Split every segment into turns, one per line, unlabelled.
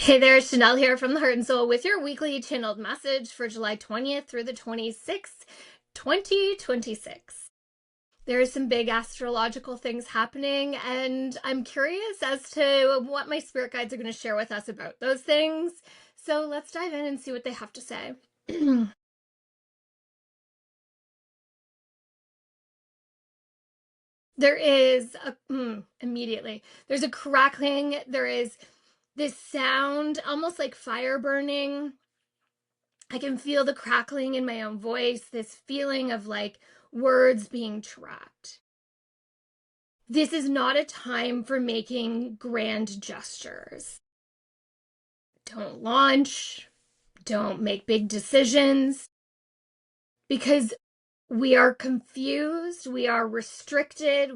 Hey there, Chanel here from the Heart and Soul with your weekly channeled message for July 20th through the 26th, 2026. There are some big astrological things happening, and I'm curious as to what my spirit guides are going to share with us about those things. So let's dive in and see what they have to say. There is immediately, there's a crackling, there is this sound, almost like fire burning. I can feel the crackling in my own voice, this feeling of like words being trapped. This is not a time for making grand gestures. Don't launch, don't make big decisions, because we are confused, we are restricted,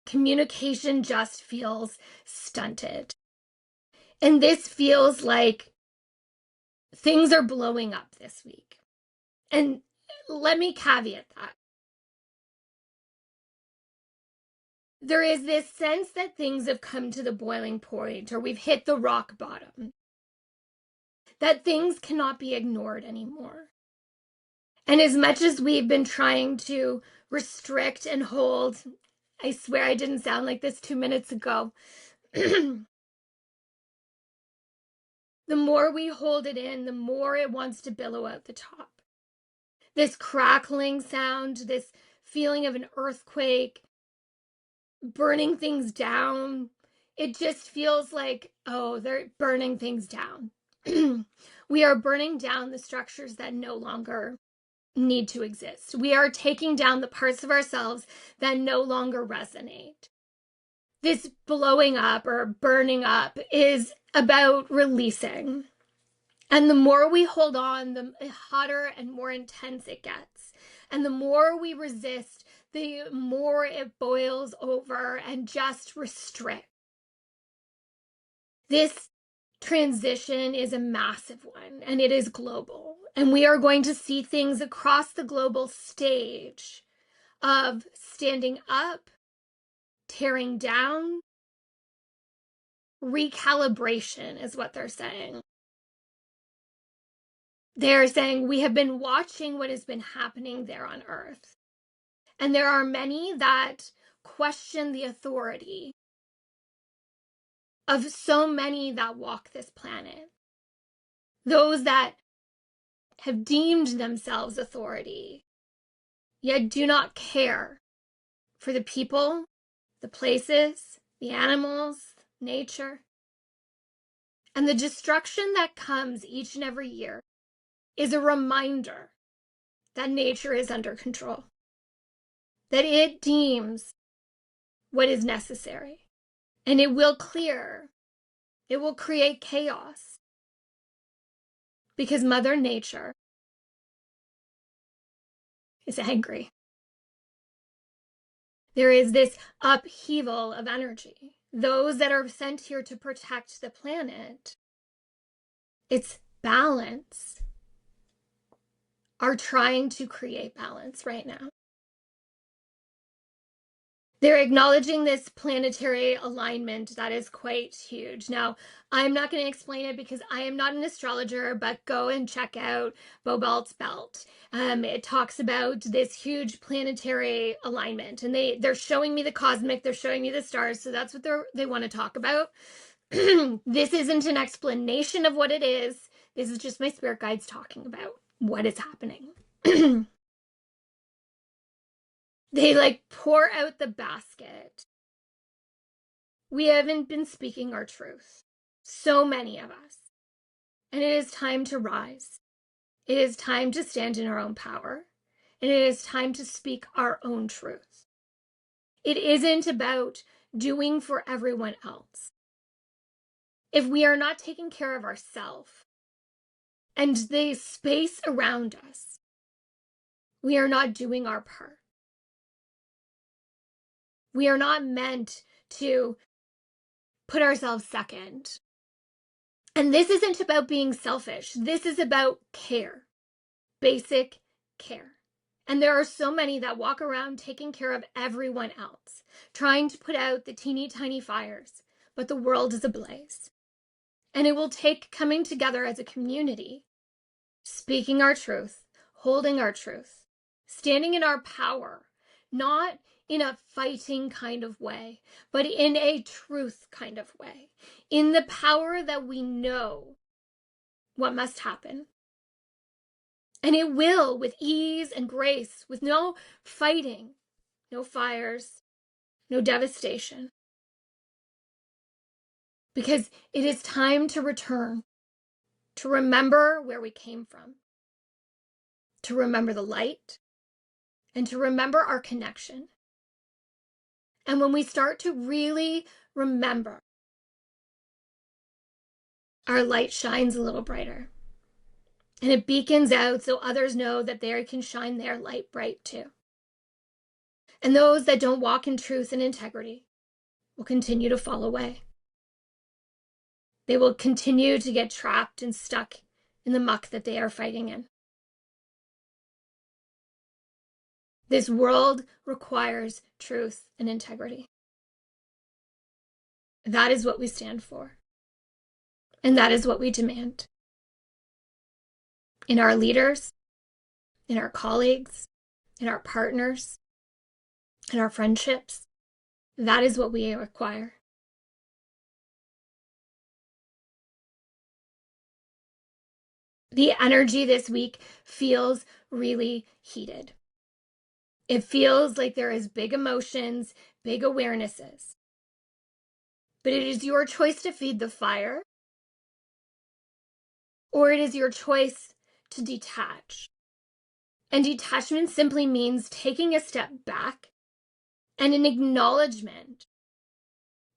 communication just feels stunted. And this feels like things are blowing up this week. And let me caveat that. There is this sense that things have come to the boiling point, or we've hit the rock bottom, that things cannot be ignored anymore. And as much as we've been trying to restrict and hold, I swear I didn't sound like this 2 minutes ago. The more we hold it in, the more it wants to billow out the top. This crackling sound, this feeling of an earthquake, burning things down. It just feels like, oh, they're burning things down. We are burning down the structures that no longer need to exist. We are taking down the parts of ourselves that no longer resonate. This blowing up or burning up is about releasing. And the more we hold on, the hotter and more intense it gets. And the more we resist, the more it boils over and just restricts. This transition is a massive one, and it is global. And we are going to see things across the global stage of standing up, tearing down, recalibration is what they're saying. They're saying we have been watching what has been happening there on Earth. And there are many that question the authority of so many that walk this planet. Those that have deemed themselves authority, yet do not care for the people, the places, the animals, nature. And the destruction that comes each and every year is a reminder that nature is under control, that it deems what is necessary, and it will clear, it will create chaos, because Mother Nature is angry. There is this upheaval of energy. Those that are sent here to protect the planet, its balance, are trying to create balance right now. They're acknowledging this planetary alignment that is quite huge. Now, I'm not going to explain it because I am not an astrologer, but go and check out Bobalt's Belt. It talks about this huge planetary alignment, and they're showing me the cosmic, they're showing me the stars, so that's what they want to talk about. This isn't an explanation of what it is. This is just my spirit guides talking about what is happening. They like pour out the basket. We haven't been speaking our truth, so many of us. And it is time to rise. It is time to stand in our own power. And it is time to speak our own truth. It isn't about doing for everyone else. If we are not taking care of ourselves and the space around us, we are not doing our part. We are not meant to put ourselves second. And this isn't about being selfish. This is about care, basic care. And there are so many that walk around taking care of everyone else, trying to put out the teeny tiny fires, but the world is ablaze. And it will take coming together as a community, speaking our truth, holding our truth, standing in our power, not in a fighting kind of way, but in a truth kind of way, in the power that we know what must happen. And it will, with ease and grace, with no fighting, no fires, no devastation. Because it is time to return, to remember where we came from, to remember the light, and to remember our connection. And when we start to really remember, our light shines a little brighter. And it beacons out so others know that they can shine their light bright too. And those that don't walk in truth and integrity will continue to fall away. They will continue to get trapped and stuck in the muck that they are fighting in. This world requires truth and integrity. That is what we stand for. And that is what we demand. In our leaders, in our colleagues, in our partners, in our friendships, that is what we require. The energy this week feels really heated. It feels like there is big emotions, big awarenesses. But it is your choice to feed the fire, or it is your choice to detach. And detachment simply means taking a step back and an acknowledgement,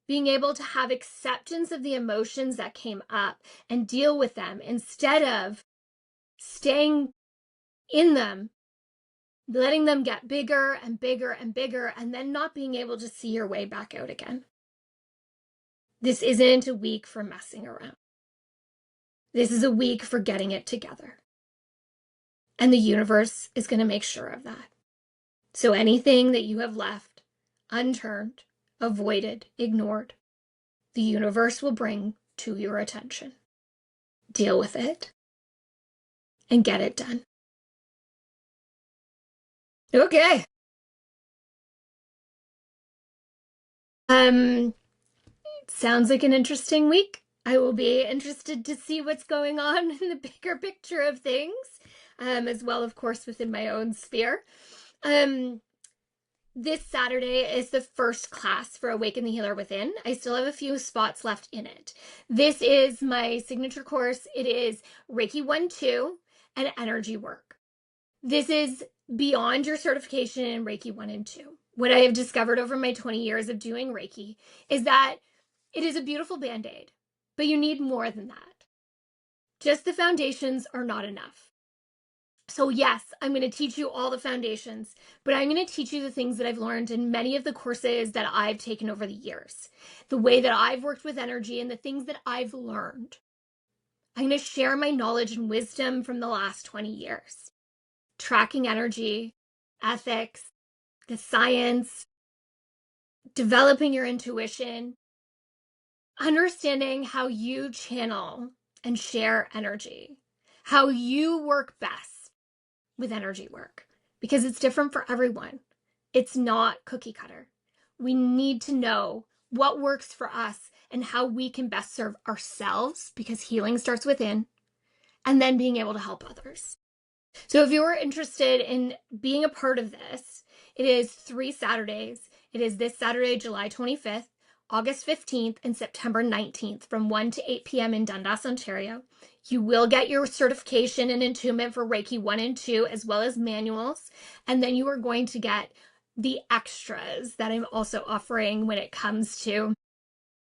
being able to have acceptance of the emotions that came up and deal with them instead of staying in them, letting them get bigger and bigger and bigger, and then not being able to see your way back out again. This isn't a week for messing around. This is a week for getting it together. And the universe is going to make sure of that. So anything that you have left unturned, avoided, ignored, the universe will bring to your attention. Deal with it and get it done. Okay. Sounds like an interesting week. I will be interested to see what's going on in the bigger picture of things, as well, of course, within my own sphere. This Saturday is the first class for Awaken the Healer Within. I still have a few spots left in it. This is my signature course. It is Reiki 1-2 and energy work. This is beyond your certification in Reiki 1 and 2. What I have discovered over my 20 years of doing Reiki is that it is a beautiful Band-Aid, but you need more than that. Just the foundations are not enough. So yes, I'm going to teach you all the foundations, but I'm going to teach you the things that I've learned in many of the courses that I've taken over the years, the way that I've worked with energy and the things that I've learned. I'm going to share my knowledge and wisdom from the last 20 years, tracking energy, ethics, the science, developing your intuition, understanding how you channel and share energy, how you work best with energy work, because it's different for everyone. It's not cookie cutter. We need to know what works for us and how we can best serve ourselves, because healing starts within, and then being able to help others. So if you're interested in being a part of this, it is 3 Saturdays. It is this Saturday, July 25th, August 15th, and September 19th from 1 to 8 p.m. in Dundas, Ontario. You will get your certification and attunement for Reiki 1 and 2, as well as manuals. And then you are going to get the extras that I'm also offering when it comes to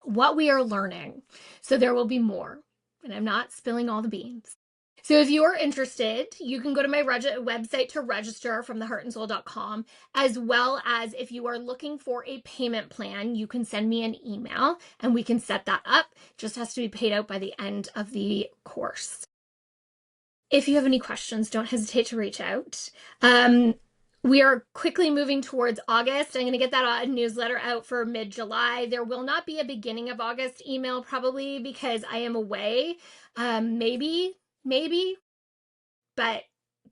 what we are learning. So there will be more, and I'm not spilling all the beans. So if you're interested, you can go to my website to register from theheartandsoul.com, as well as if you are looking for a payment plan, you can send me an email and we can set that up. It just has to be paid out by the end of the course. If you have any questions, don't hesitate to reach out. We are quickly moving towards August. I'm going to get that newsletter out for mid-July. There will not be a beginning of August email probably because I am away. Maybe, but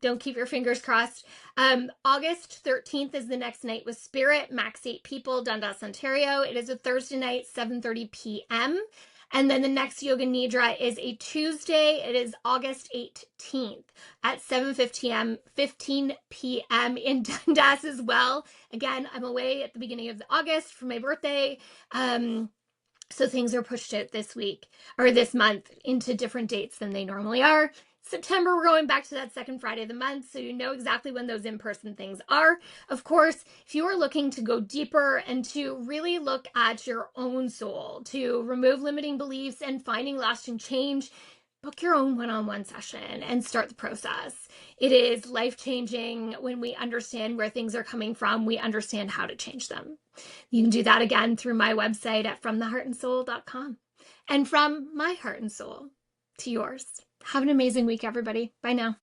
don't keep your fingers crossed. August 13th is the next Night with Spirit, max 8 people, Dundas, Ontario. It is a Thursday night, 7:30 p.m. And then the next Yoga Nidra is a Tuesday. It is August 18th at 7:15 p.m. in Dundas as well. Again, I'm away at the beginning of August for my birthday. So things are pushed out this week or this month into different dates than they normally are. September, we're going back to that second Friday of the month, so you know exactly when those in-person things are. Of course, if you are looking to go deeper and to really look at your own soul, to remove limiting beliefs and finding lasting change, book your own one-on-one session and start the process. It is life-changing. When we understand where things are coming from, we understand how to change them. You can do that again through my website at fromtheheartandsoul.com. And from my heart and soul to yours. Have an amazing week, everybody. Bye now.